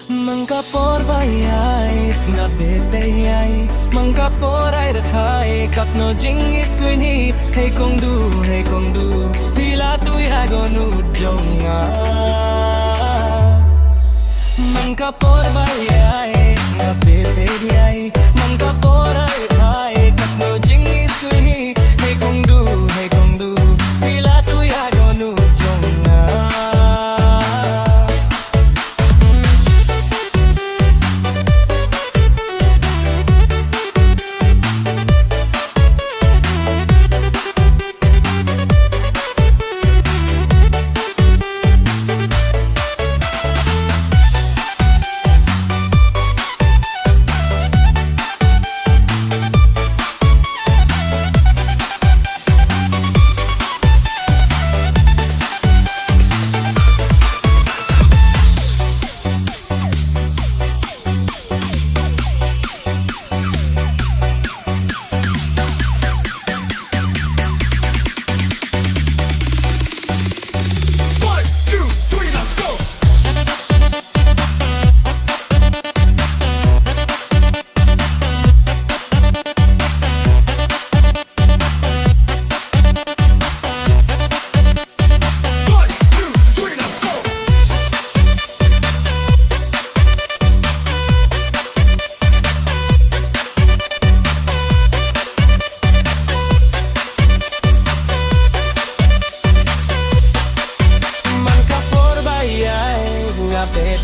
Mangkapor bayay, na bebeyay Mangkapor ay rakhay, kat no jingis kuini Hey kong du, pila tuy agonu jonga Mangkapor bayay, na bebeyay Mangkapor ay rakhay, kat no jingis kuini Hey kong du, pila tuy agonu jonga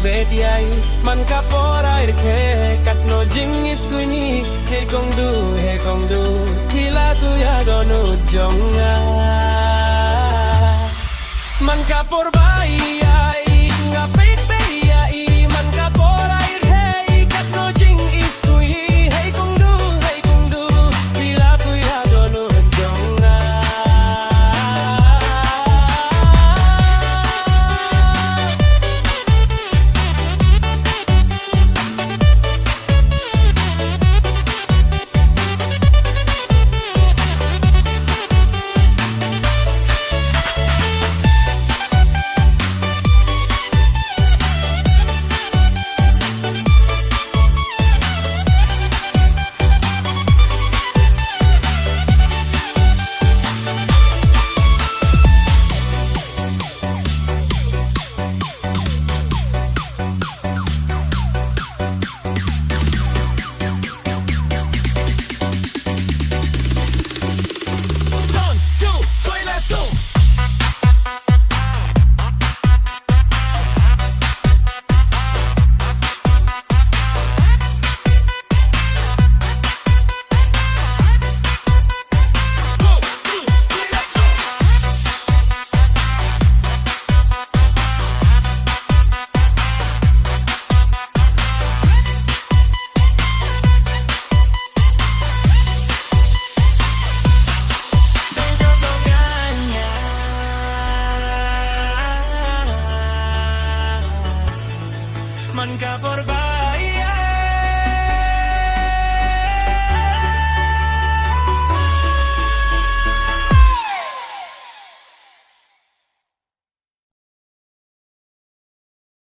bet yai man kaporai ke kat no jingis kuni he kong du hila tu ya gonu jonga man kapor